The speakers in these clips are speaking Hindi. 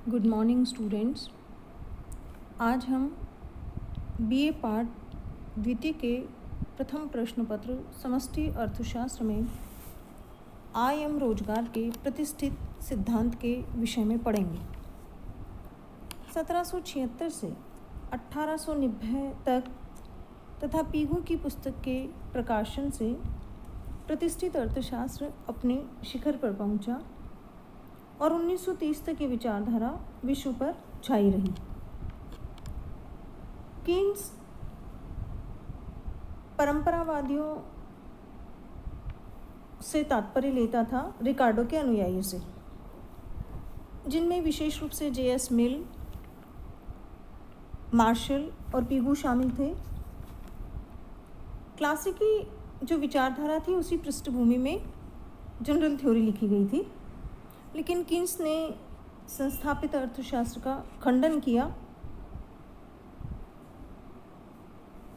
Good morning students. आज हम बीए पार्ट द्वितीय के प्रथम प्रश्न पत्र समष्टि अर्थशास्त्र में आय एवं रोजगार के प्रतिष्ठित सिद्धांत के विषय में पढ़ेंगे। 1776 से 1890 तक तथा पीगू की पुस्तक के प्रकाशन से प्रतिष्ठित अर्थशास्त्र अपने शिखर पर पहुंचा और 1930 तक की विचारधारा विश्व पर छाई रही। कीन्स परंपरावादियों से तात्पर्य लेता था रिकार्डो के अनुयायियों से, जिनमें विशेष रूप से J.S. मिल, मार्शल और पीगू शामिल थे। क्लासिकी जो विचारधारा थी उसी पृष्ठभूमि में जनरल थ्योरी लिखी गई थी, लेकिन कीन्स ने संस्थापित अर्थशास्त्र का खंडन किया।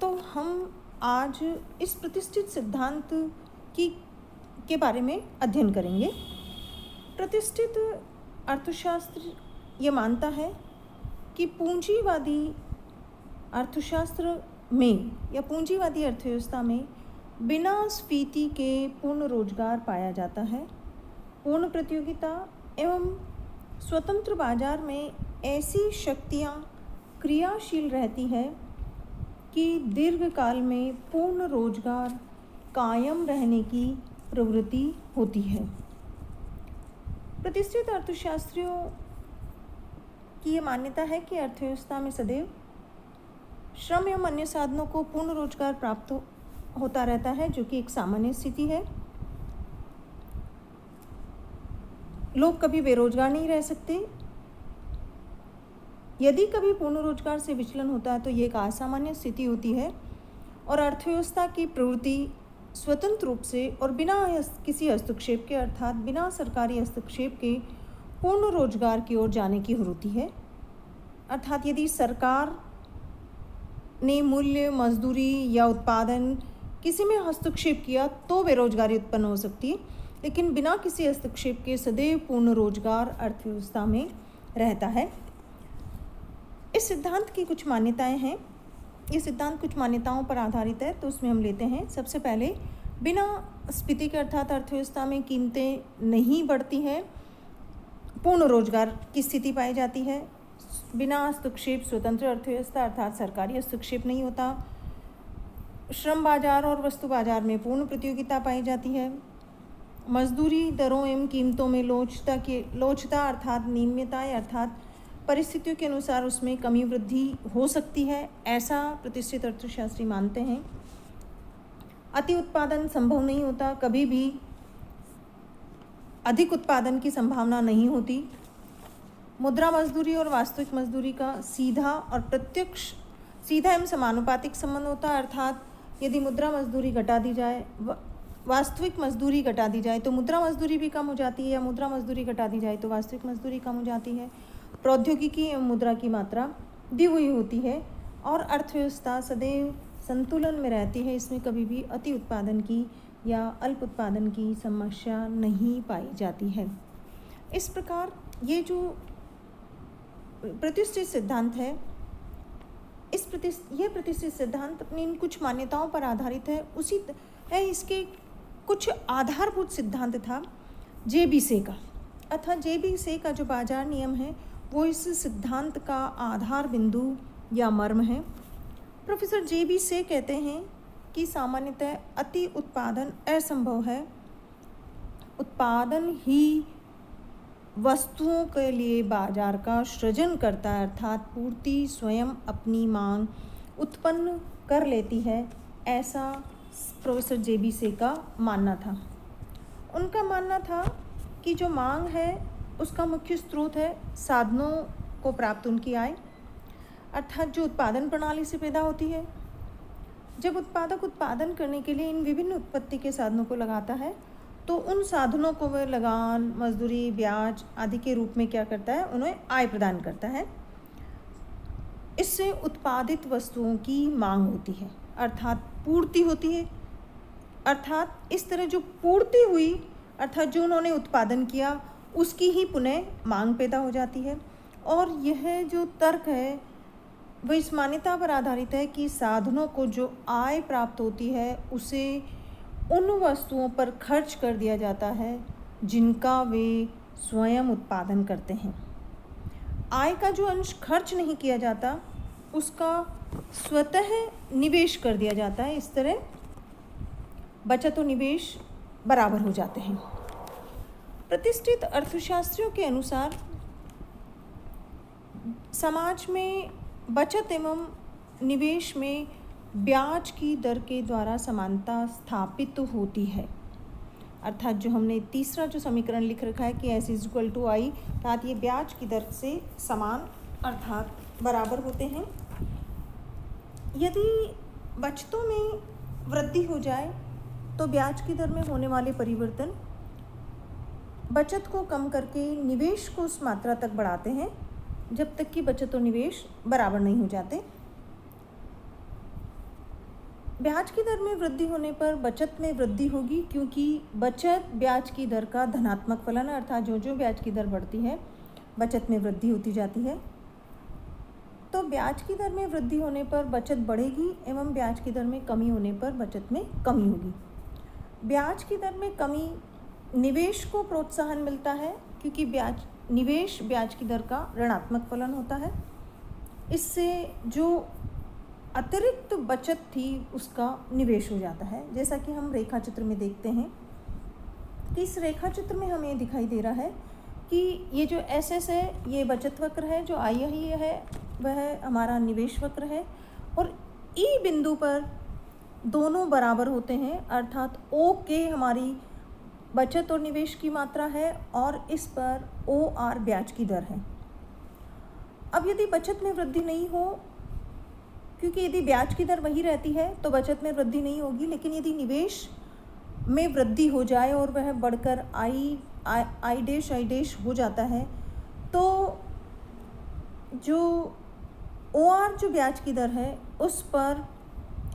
तो हम आज इस प्रतिष्ठित सिद्धांत के बारे में अध्ययन करेंगे। प्रतिष्ठित अर्थशास्त्र ये मानता है कि पूंजीवादी अर्थशास्त्र में या पूंजीवादी अर्थव्यवस्था में बिना स्फीति के पूर्ण रोजगार पाया जाता है। पूर्ण प्रतियोगिता एवं स्वतंत्र बाजार में ऐसी शक्तियाँ क्रियाशील रहती है कि दीर्घकाल में पूर्ण रोजगार कायम रहने की प्रवृत्ति होती है। प्रतिष्ठित अर्थशास्त्रियों की ये मान्यता है कि अर्थव्यवस्था में सदैव श्रम एवं अन्य साधनों को पूर्ण रोजगार प्राप्त होता रहता है, जो कि एक सामान्य स्थिति है। लोग कभी बेरोजगार नहीं रह सकते। यदि कभी पूर्ण रोजगार से विचलन होता है तो ये एक असामान्य स्थिति होती है और अर्थव्यवस्था की प्रवृत्ति स्वतंत्र रूप से और बिना किसी हस्तक्षेप के, अर्थात बिना सरकारी हस्तक्षेप के पूर्ण रोजगार की ओर जाने की होती है। अर्थात यदि सरकार ने मूल्य, मजदूरी या उत्पादन किसी में हस्तक्षेप किया तो बेरोजगारी उत्पन्न हो सकती है, लेकिन बिना किसी हस्तक्षेप के सदैव पूर्ण रोजगार अर्थव्यवस्था में रहता है। इस सिद्धांत की कुछ मान्यताएं हैं। ये सिद्धांत कुछ मान्यताओं पर आधारित है, तो उसमें हम लेते हैं। सबसे पहले, बिना स्फीति के अर्थात अर्थव्यवस्था में कीमतें नहीं बढ़ती हैं, पूर्ण रोजगार की स्थिति पाई जाती है। बिना हस्तक्षेप स्वतंत्र अर्थव्यवस्था अर्थात सरकारी हस्तक्षेप नहीं होता। श्रम बाजार और वस्तु बाजार में पूर्ण प्रतियोगिता पाई जाती है। मजदूरी दरों एवं कीमतों में लोचता अर्थात नियमितता अर्थात परिस्थितियों के अनुसार उसमें कमी वृद्धि हो सकती है, ऐसा प्रतिष्ठित अर्थशास्त्री मानते हैं। अति उत्पादन संभव नहीं होता, कभी भी अधिक उत्पादन की संभावना नहीं होती। मुद्रा मजदूरी और वास्तविक मजदूरी का सीधा एवं समानुपातिक संबंध होता है, अर्थात यदि मुद्रा मजदूरी घटा दी जाए, वास्तविक मजदूरी घटा दी जाए तो मुद्रा मजदूरी भी कम हो जाती है, या मुद्रा मजदूरी घटा दी जाए तो वास्तविक मजदूरी कम हो जाती है। प्रौद्योगिकी एवं मुद्रा की मात्रा दी हुई होती है और अर्थव्यवस्था सदैव संतुलन में रहती है। इसमें कभी भी अति उत्पादन की या अल्प उत्पादन की समस्या नहीं पाई जाती है। इस प्रकार ये जो प्रतिष्ठित सिद्धांत है, यह प्रतिष्ठित सिद्धांत अपनी इन कुछ मान्यताओं पर आधारित है। उसी है इसके कुछ आधारभूत सिद्धांत था J.B. से का, अर्थात J.B. से का जो बाजार नियम है वो इस सिद्धांत का आधार बिंदु या मर्म है। Professor J.B. से कहते हैं कि सामान्यतः अति उत्पादन असंभव है। उत्पादन ही वस्तुओं के लिए बाजार का सृजन करता है, अर्थात पूर्ति स्वयं अपनी मांग उत्पन्न कर लेती है, ऐसा प्रोफेसर J.B. से का मानना था। उनका मानना था कि जो मांग है उसका मुख्य स्रोत है साधनों को प्राप्त उनकी आय, अर्थात जो उत्पादन प्रणाली से पैदा होती है। जब उत्पादक उत्पादन करने के लिए इन विभिन्न उत्पत्ति के साधनों को लगाता है तो उन साधनों को वह लगान, मजदूरी, ब्याज आदि के रूप में क्या करता है, उन्हें आय प्रदान करता है। इससे उत्पादित वस्तुओं की मांग होती है, अर्थात पूर्ति होती है। अर्थात इस तरह जो पूर्ति हुई, अर्थात जो उन्होंने उत्पादन किया उसकी ही पुनः मांग पैदा हो जाती है और यह जो तर्क है वो इस मान्यता पर आधारित है कि साधनों को जो आय प्राप्त होती है उसे उन वस्तुओं पर खर्च कर दिया जाता है जिनका वे स्वयं उत्पादन करते हैं। आय का जो अंश खर्च नहीं किया जाता उसका स्वतः निवेश कर दिया जाता है। इस तरह बचत और निवेश बराबर हो जाते हैं। प्रतिष्ठित अर्थशास्त्रियों के अनुसार समाज में बचत एवं निवेश में ब्याज की दर के द्वारा समानता स्थापित होती है। अर्थात जो हमने तीसरा जो समीकरण लिख रखा है कि S इक्वल टू आई, अर्थात ये ब्याज की दर से समान अर्थात बराबर होते हैं। यदि बचतों में वृद्धि हो जाए तो ब्याज की दर में होने वाले परिवर्तन बचत को कम करके निवेश को उस मात्रा तक बढ़ाते हैं जब तक कि बचत और निवेश बराबर नहीं हो जाते। ब्याज की दर में वृद्धि होने पर बचत में वृद्धि होगी, क्योंकि बचत ब्याज की दर का धनात्मक फलन है। अर्थात जो जो ब्याज की दर बढ़ती है बचत में वृद्धि होती जाती है। तो ब्याज की दर में वृद्धि होने पर बचत बढ़ेगी एवं ब्याज की दर में कमी होने पर बचत में कमी होगी। ब्याज की दर में कमी निवेश को प्रोत्साहन मिलता है, क्योंकि निवेश ब्याज की दर का ऋणात्मक फलन होता है। इससे जो अतिरिक्त बचत थी उसका निवेश हो जाता है। जैसा कि हम रेखा चित्र में देखते हैं कि इस रेखा चित्र में हमें दिखाई दे रहा है कि ये जो SS है ये बचत वक्र है, जो I है वह हमारा निवेश वक्र है, और E बिंदु पर दोनों बराबर होते हैं। अर्थात OK हमारी बचत और निवेश की मात्रा है और इस पर OR ब्याज की दर है। अब यदि बचत में वृद्धि नहीं हो, क्योंकि यदि ब्याज की दर वही रहती है तो बचत में वृद्धि नहीं होगी, लेकिन यदि निवेश में वृद्धि हो जाए और वह बढ़कर I डैश हो जाता है तो जो OR जो ब्याज की दर है उस पर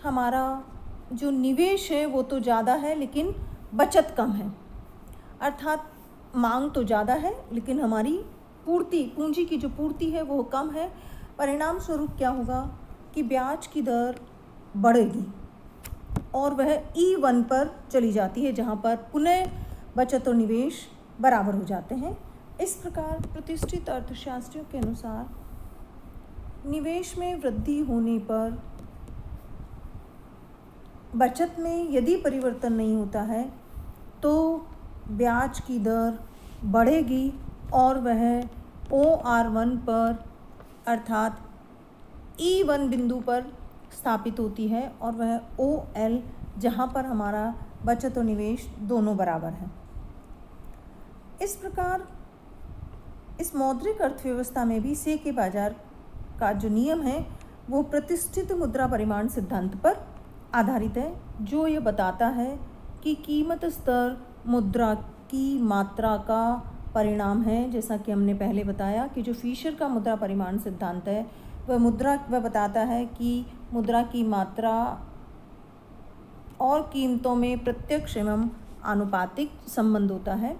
हमारा जो निवेश है वो तो ज़्यादा है लेकिन बचत कम है। अर्थात मांग तो ज़्यादा है लेकिन हमारी पूंजी की जो पूर्ति है वो कम है। परिणाम स्वरूप क्या होगा कि ब्याज की दर बढ़ेगी और वह E1 पर चली जाती है, जहाँ पर पुनः बचत और निवेश बराबर हो जाते हैं। इस प्रकार प्रतिष्ठित अर्थशास्त्रियों के अनुसार निवेश में वृद्धि होने पर बचत में यदि परिवर्तन नहीं होता है तो ब्याज की दर बढ़ेगी और वह OR1 पर अर्थात E1 बिंदु पर स्थापित होती है और वह OL जहाँ पर हमारा बचत और निवेश दोनों बराबर है। इस प्रकार इस मौद्रिक अर्थव्यवस्था में भी से के बाजार का जो नियम है वो प्रतिष्ठित मुद्रा परिमाण सिद्धांत पर आधारित है, जो ये बताता है कि कीमत स्तर मुद्रा की मात्रा का परिणाम है। जैसा कि हमने पहले बताया कि जो फिशर का मुद्रा परिमाण सिद्धांत है वह बताता है कि मुद्रा की मात्रा और कीमतों में प्रत्यक्ष एवं आनुपातिक संबंध होता है।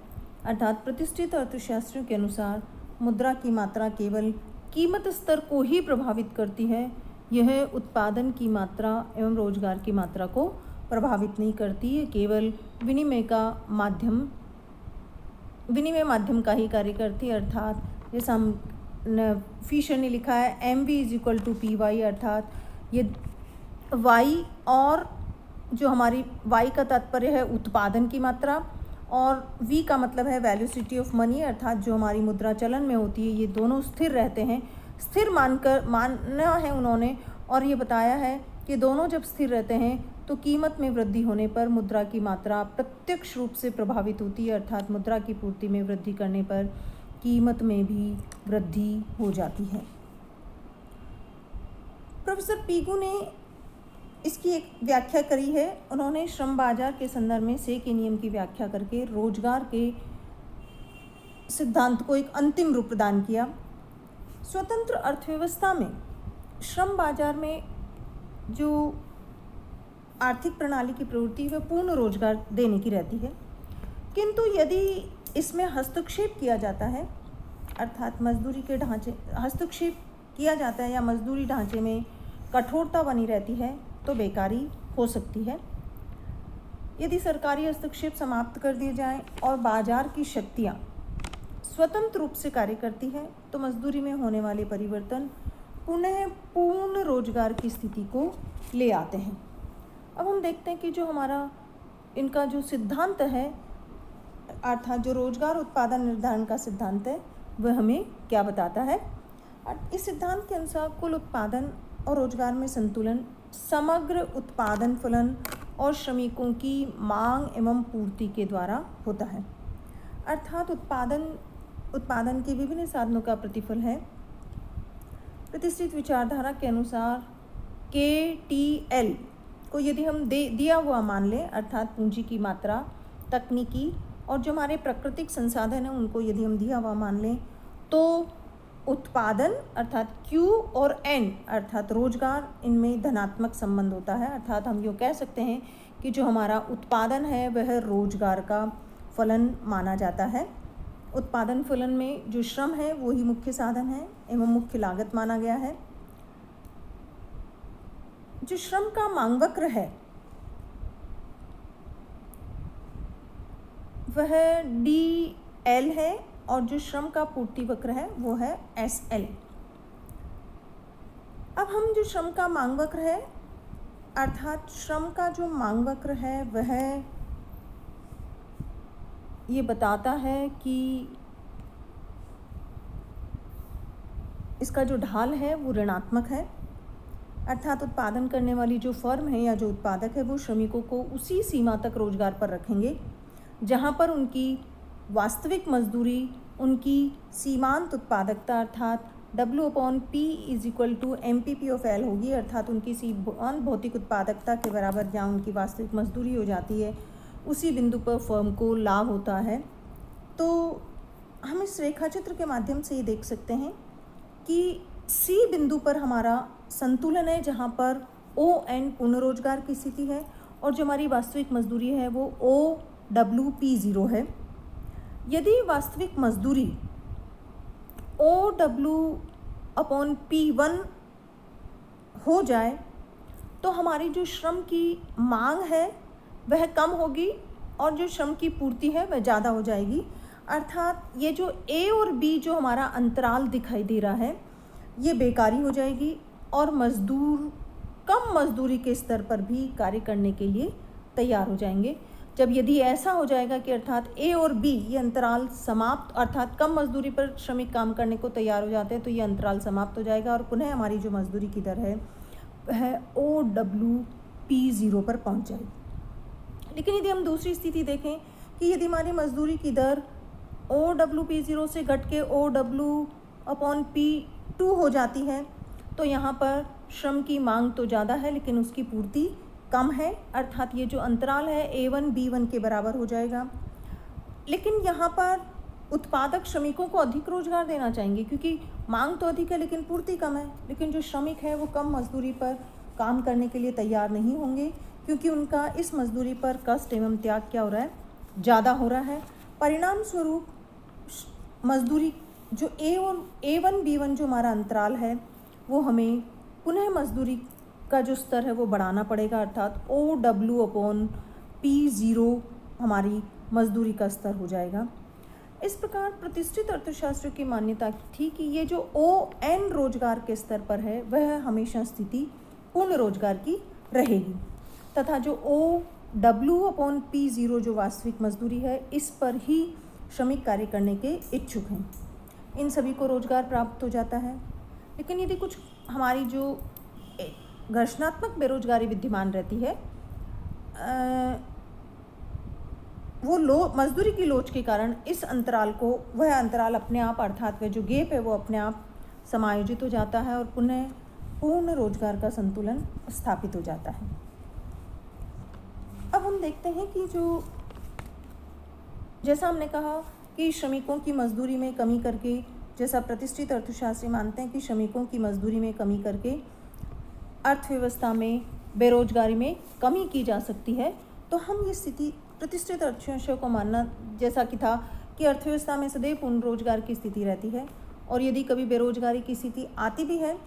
अर्थात प्रतिष्ठित अर्थशास्त्रियों के अनुसार मुद्रा की मात्रा केवल कीमत स्तर को ही प्रभावित करती है, यह उत्पादन की मात्रा एवं रोजगार की मात्रा को प्रभावित नहीं करती है। केवल विनिमय माध्यम का ही कार्य करती है। अर्थात जैसा हम फिशर ने लिखा है MV इक्वल टू PY, अर्थात ये Y और जो हमारी Y का तात्पर्य है उत्पादन की मात्रा और V का मतलब है वेलोसिटी ऑफ मनी, अर्थात जो हमारी मुद्रा चलन में होती है, ये दोनों स्थिर रहते हैं। स्थिर माना है उन्होंने और ये बताया है कि दोनों जब स्थिर रहते हैं तो कीमत में वृद्धि होने पर मुद्रा की मात्रा प्रत्यक्ष रूप से प्रभावित होती है। अर्थात मुद्रा की पूर्ति में वृद्धि करने पर कीमत में भी वृद्धि हो जाती है। प्रोफेसर पीगू ने इसकी एक व्याख्या करी है। उन्होंने श्रम बाजार के संदर्भ में से के नियम की व्याख्या करके रोजगार के सिद्धांत को एक अंतिम रूप प्रदान किया। स्वतंत्र अर्थव्यवस्था में श्रम बाजार में जो आर्थिक प्रणाली की प्रवृत्ति वह पूर्ण रोजगार देने की रहती है, किंतु यदि इसमें हस्तक्षेप किया जाता है अर्थात मजदूरी के ढांचे हस्तक्षेप किया जाता है या मजदूरी ढांचे में कठोरता बनी रहती है तो बेकारी हो सकती है। यदि सरकारी हस्तक्षेप समाप्त कर दिए जाएं और बाजार की शक्तियां स्वतंत्र रूप से कार्य करती है तो मजदूरी में होने वाले परिवर्तन पुनः पूर्ण रोजगार की स्थिति को ले आते हैं। अब हम देखते हैं कि जो हमारा इनका जो सिद्धांत है अर्थात जो रोजगार उत्पादन निर्धारण का सिद्धांत है वह हमें क्या बताता है। इस सिद्धांत के अनुसार कुल उत्पादन और रोजगार में संतुलन समग्र उत्पादन फलन और श्रमिकों की मांग एवं पूर्ति के द्वारा होता है। अर्थात उत्पादन के विभिन्न साधनों का प्रतिफल है। प्रतिष्ठित विचारधारा के अनुसार KTL को यदि हम दिया हुआ मान लें अर्थात पूंजी की मात्रा, तकनीकी और जो हमारे प्राकृतिक संसाधन हैं उनको यदि हम दिया हुआ मान लें तो उत्पादन अर्थात Q और N अर्थात रोजगार इनमें धनात्मक संबंध होता है। अर्थात हम यूँ कह सकते हैं कि जो हमारा उत्पादन है वह रोजगार का फलन माना जाता है। उत्पादन फलन में जो श्रम है वो ही मुख्य साधन है एवं मुख्य लागत माना गया है। जो श्रम का मांग वक्र है वह DL है और जो श्रम का पूर्ति वक्र है वो है SL। अब हम जो श्रम का मांग वक्र है अर्थात श्रम का जो मांग वक्र है वह ये बताता है कि इसका जो ढाल है वो ऋणात्मक है। अर्थात उत्पादन करने वाली जो फर्म है या जो उत्पादक है वो श्रमिकों को उसी सीमा तक रोजगार पर रखेंगे जहां पर उनकी वास्तविक मजदूरी उनकी सीमांत उत्पादकता अर्थात W/P = MPP/L होगी। अर्थात उनकी सीमांत भौतिक उत्पादकता के बराबर जहाँ उनकी वास्तविक मजदूरी हो जाती है उसी बिंदु पर फर्म को लाभ होता है। तो हम इस रेखा चित्र के माध्यम से ये देख सकते हैं कि C बिंदु पर हमारा संतुलन है जहाँ पर ON पूर्ण रोजगार की स्थिति है और जो हमारी वास्तविक मजदूरी है वो OWP0 है। यदि वास्तविक मजदूरी OW/P1 हो जाए तो हमारी जो श्रम की मांग है वह कम होगी और जो श्रम की पूर्ति है वह ज़्यादा हो जाएगी। अर्थात ये जो A और B जो हमारा अंतराल दिखाई दे रहा है ये बेकारी हो जाएगी और मजदूर कम मजदूरी के स्तर पर भी कार्य करने के लिए तैयार हो जाएंगे। जब यदि ऐसा हो जाएगा कि अर्थात A और B ये अंतराल समाप्त अर्थात कम मजदूरी पर श्रमिक काम करने को तैयार हो जाते हैं तो ये अंतराल समाप्त हो जाएगा और पुनः हमारी जो मजदूरी की दर है वह OWP0 पर पहुंच जाएगी। लेकिन यदि हम दूसरी स्थिति देखें कि यदि हमारी मजदूरी की दर OWP0 से घट के OW/P2 हो जाती है तो यहाँ पर श्रम की मांग तो ज़्यादा है लेकिन उसकी पूर्ति कम है। अर्थात ये जो अंतराल है A1 B1 के बराबर हो जाएगा। लेकिन यहाँ पर उत्पादक श्रमिकों को अधिक रोजगार देना चाहेंगे क्योंकि मांग तो अधिक है लेकिन पूर्ति कम है। लेकिन जो श्रमिक है वो कम मजदूरी पर काम करने के लिए तैयार नहीं होंगे क्योंकि उनका इस मजदूरी पर कष्ट एवं त्याग क्या हो रहा है, ज़्यादा हो रहा है। परिणाम स्वरूप मजदूरी जो A1 B1 जो हमारा अंतराल है वो हमें पुनः मजदूरी का जो स्तर है वो बढ़ाना पड़ेगा। अर्थात OW/P0 हमारी मजदूरी का स्तर हो जाएगा। इस प्रकार प्रतिष्ठित अर्थशास्त्र की मान्यता थी कि ये जो ON रोजगार के स्तर पर है वह हमेशा स्थिति पूर्ण रोजगार की रहेगी तथा जो OW/P0 जो वास्तविक मजदूरी है इस पर ही श्रमिक कार्य करने के इच्छुक हैं। इन सभी को रोजगार प्राप्त हो जाता है। लेकिन यदि कुछ हमारी जो घर्षणात्मक बेरोजगारी विद्यमान रहती है वो मजदूरी की लोच के कारण इस अंतराल को वह अंतराल अपने आप अर्थात वह जो गैप है वो अपने आप समायोजित हो जाता है और पुनः पूर्ण रोजगार का संतुलन स्थापित हो जाता है। अब हम देखते हैं कि जो जैसा हमने कहा कि श्रमिकों की मजदूरी में कमी करके जैसा प्रतिष्ठित अर्थशास्त्री मानते हैं कि श्रमिकों की मजदूरी में कमी करके अर्थव्यवस्था में बेरोजगारी में कमी की जा सकती है। तो हम ये स्थिति प्रतिष्ठित अर्थशास्त्रियों को मानना जैसा कि था कि अर्थव्यवस्था में सदैव पूर्ण रोजगार की स्थिति रहती है, और यदि कभी बेरोजगारी की स्थिति आती भी है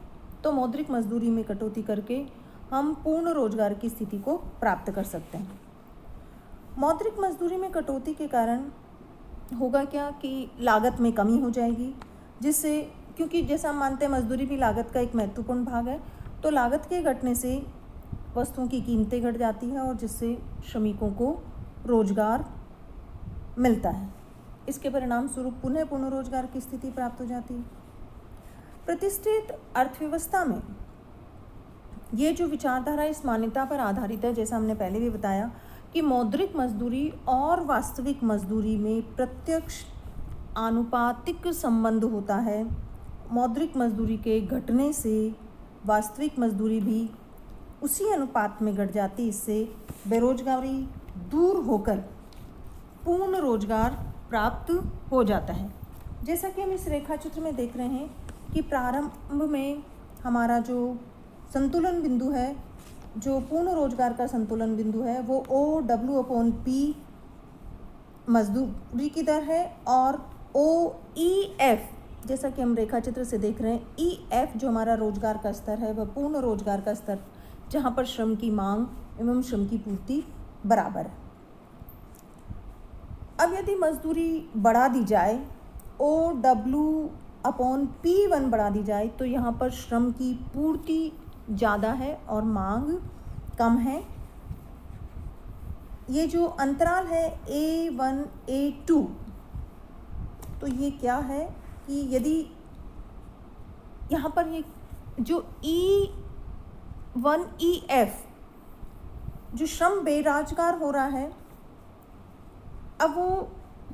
तो मौद्रिक मजदूरी में कटौती करके हम पूर्ण रोजगार की स्थिति को प्राप्त कर सकते हैं। मौद्रिक मजदूरी में कटौती के कारण होगा क्या कि लागत में कमी हो जाएगी, जिससे, क्योंकि जैसा हम मानते हैं मजदूरी भी लागत का एक महत्वपूर्ण भाग है, तो लागत के घटने से वस्तुओं की कीमतें घट जाती है और जिससे श्रमिकों को रोजगार मिलता है। इसके परिणाम स्वरूप पुनः पूर्ण रोजगार की स्थिति प्राप्त हो जाती है। प्रतिष्ठित अर्थव्यवस्था में ये जो विचारधारा इस मान्यता पर आधारित है, जैसा हमने पहले भी बताया, कि मौद्रिक मजदूरी और वास्तविक मजदूरी में प्रत्यक्ष आनुपातिक संबंध होता है। मौद्रिक मजदूरी के घटने से वास्तविक मजदूरी भी उसी अनुपात में घट जाती, इससे बेरोजगारी दूर होकर पूर्ण रोजगार प्राप्त हो जाता है। जैसा कि हम इस रेखा चित्र में देख रहे हैं कि प्रारंभ में हमारा जो संतुलन बिंदु है, जो पूर्ण रोजगार का संतुलन बिंदु है, वो OW/P मजदूरी की दर है, और OEF, जैसा कि हम रेखा चित्र से देख रहे हैं, EF जो हमारा रोजगार का स्तर है, वह पूर्ण रोजगार का स्तर, जहाँ पर श्रम की मांग एवं श्रम की पूर्ति बराबर है। अब यदि मजदूरी बढ़ा दी जाए, OW/P1 बढ़ा दी जाए, तो यहाँ पर श्रम की पूर्ति ज़्यादा है और मांग कम है। ये जो अंतराल है A1 A2, तो ये क्या है कि यदि यहाँ पर ये जो E1 EF जो श्रम बेरोजगार हो रहा है, अब वो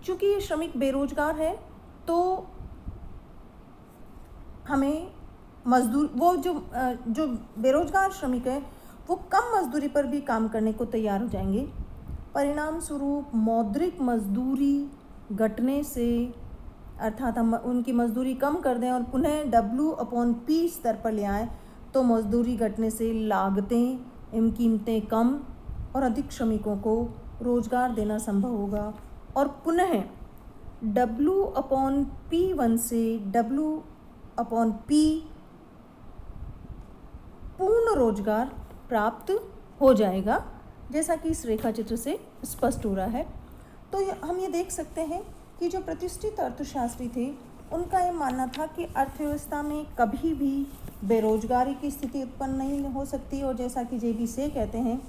चूँकि ये श्रमिक बेरोजगार है, तो हमें मजदूर, वो जो बेरोजगार श्रमिक है वो कम मजदूरी पर भी काम करने को तैयार हो जाएंगे। परिणाम स्वरूप मौद्रिक मजदूरी घटने से, अर्थात हम उनकी मजदूरी कम कर दें और पुनः W/P स्तर पर ले आएँ, तो मजदूरी घटने से लागतें एवं कीमतें कम और अधिक श्रमिकों को रोजगार देना संभव होगा, और पुनः W/P1 से W/P पूर्ण रोजगार प्राप्त हो जाएगा, जैसा कि इस रेखा चित्र से स्पष्ट हो रहा है। तो हम ये देख सकते हैं कि जो प्रतिष्ठित अर्थशास्त्री थे, उनका ये मानना था कि अर्थव्यवस्था में कभी भी बेरोजगारी की स्थिति उत्पन्न नहीं हो सकती, और जैसा कि JB से कहते हैं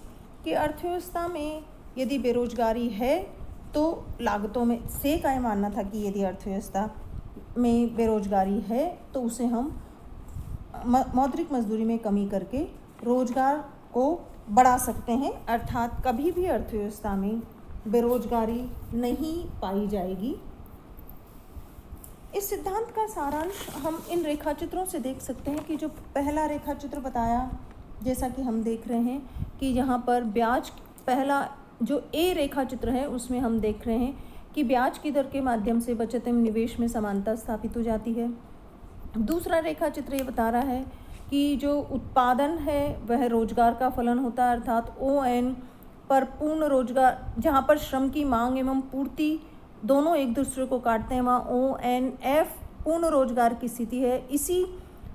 कि अर्थव्यवस्था में यदि बेरोजगारी है तो लागतों में, से का ये मानना था कि यदि अर्थव्यवस्था में बेरोजगारी है तो उसे हम मौद्रिक मजदूरी में कमी करके रोजगार को बढ़ा सकते हैं, अर्थात कभी भी अर्थव्यवस्था में बेरोजगारी नहीं पाई जाएगी। इस सिद्धांत का सारांश हम इन रेखाचित्रों से देख सकते हैं कि जो पहला रेखाचित्र बताया, जैसा कि हम देख रहे हैं कि यहाँ पर ब्याज, पहला जो A रेखा चित्र है उसमें हम देख रहे हैं कि ब्याज की दर के माध्यम से बचत एवं निवेश में समानता स्थापित हो जाती है। दूसरा रेखा चित्र ये बता रहा है कि जो उत्पादन है वह रोजगार का फलन होता है, अर्थात ON पर पूर्ण रोजगार, जहाँ पर श्रम की मांग एवं पूर्ति दोनों एक दूसरे को काटते हैं, वहाँ ONF पूर्ण रोजगार की स्थिति है। इसी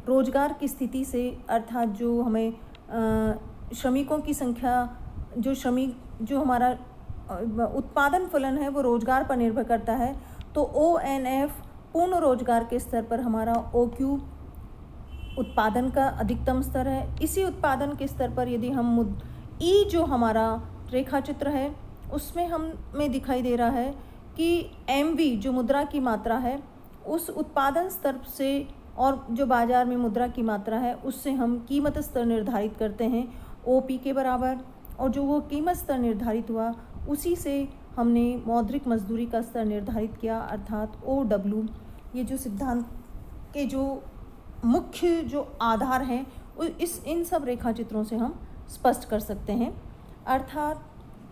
रोजगार की स्थिति से, अर्थात जो हमें श्रमिकों की संख्या, जो हमारा उत्पादन फलन है वो रोजगार पर निर्भर करता है, तो ONF पूर्ण रोजगार के स्तर पर हमारा OQ उत्पादन का अधिकतम स्तर है। इसी उत्पादन के स्तर पर यदि हम E जो हमारा रेखा चित्र है उसमें हमें दिखाई दे रहा है कि MV जो मुद्रा की मात्रा है, उस उत्पादन स्तर से और जो बाजार में मुद्रा की मात्रा है उससे हम कीमत स्तर निर्धारित करते हैं OP के बराबर, और जो वो कीमत स्तर निर्धारित हुआ उसी से हमने मौद्रिक मजदूरी का स्तर निर्धारित किया, अर्थात OW। ये जो सिद्धांत के जो मुख्य जो आधार हैं इन सब रेखा चित्रों से हम स्पष्ट कर सकते हैं। अर्थात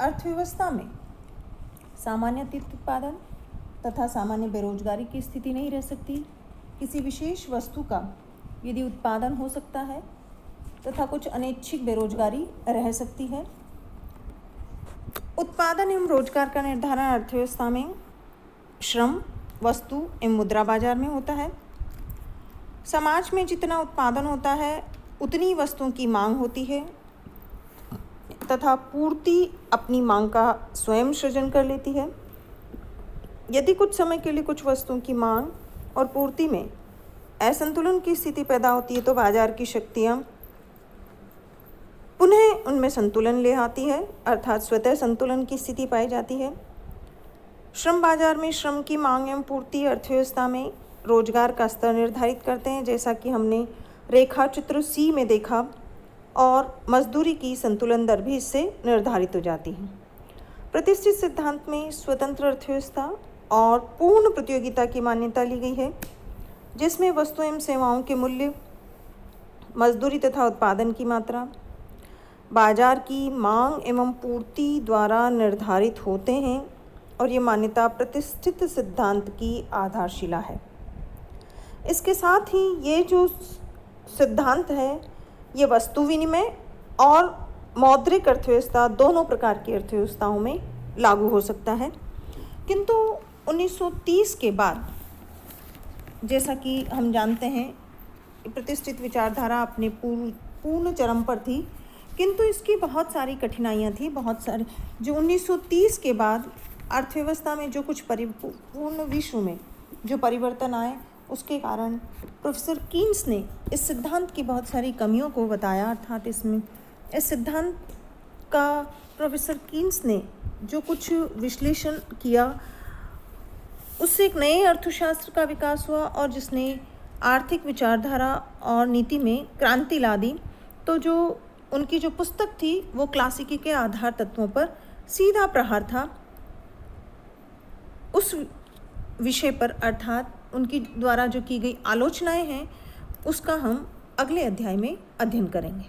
अर्थव्यवस्था में सामान्य अतिरिक्त उत्पादन तथा सामान्य बेरोजगारी की स्थिति नहीं रह सकती। किसी विशेष वस्तु का यदि उत्पादन हो सकता है तथा कुछ अनैच्छिक बेरोजगारी रह सकती है। उत्पादन एवं रोजगार का निर्धारण अर्थव्यवस्था में श्रम, वस्तु एवं मुद्रा बाजार में होता है। समाज में जितना उत्पादन होता है उतनी वस्तुओं की मांग होती है तथा पूर्ति अपनी मांग का स्वयं सृजन कर लेती है। यदि कुछ समय के लिए कुछ वस्तुओं की मांग और पूर्ति में असंतुलन की स्थिति पैदा होती है तो बाजार की शक्तियाँ पुनः उनमें संतुलन ले आती है, अर्थात स्वतः संतुलन की स्थिति पाई जाती है। श्रम बाजार में श्रम की मांग एवं पूर्ति अर्थव्यवस्था में रोजगार का स्तर निर्धारित करते हैं, जैसा कि हमने रेखा चित्र सी में देखा, और मजदूरी की संतुलन दर भी इससे निर्धारित हो जाती है। प्रतिष्ठित सिद्धांत में स्वतंत्र अर्थव्यवस्था और पूर्ण प्रतियोगिता की मान्यता ली गई है, जिसमें वस्तु एवं सेवाओं के मूल्य, मजदूरी तथा उत्पादन की मात्रा बाजार की मांग एवं पूर्ति द्वारा निर्धारित होते हैं, और ये मान्यता प्रतिष्ठित सिद्धांत की आधारशिला है। इसके साथ ही ये जो सिद्धांत है ये वस्तु विनिमय और मौद्रिक अर्थव्यवस्था दोनों प्रकार की अर्थव्यवस्थाओं में लागू हो सकता है। किंतु 1930 के बाद, जैसा कि हम जानते हैं, प्रतिष्ठित विचारधारा अपने पूर्ण चरम पर थी, किंतु इसकी बहुत सारी कठिनाइयाँ थी। बहुत सारी जो 1930 के बाद अर्थव्यवस्था में जो कुछ पूर्ण विश्व में जो परिवर्तन आए, उसके कारण प्रोफेसर कीन्स ने इस सिद्धांत की बहुत सारी कमियों को बताया। अर्थात इस सिद्धांत का प्रोफेसर कीन्स ने जो कुछ विश्लेषण किया, उससे एक नए अर्थशास्त्र का विकास हुआ और जिसने आर्थिक विचारधारा और नीति में क्रांति ला दी। तो जो उनकी जो पुस्तक थी वो क्लासिकी के आधार तत्वों पर सीधा प्रहार था। उस विषय पर, अर्थात उनकी द्वारा जो की गई आलोचनाएं हैं, उसका हम अगले अध्याय में अध्ययन करेंगे।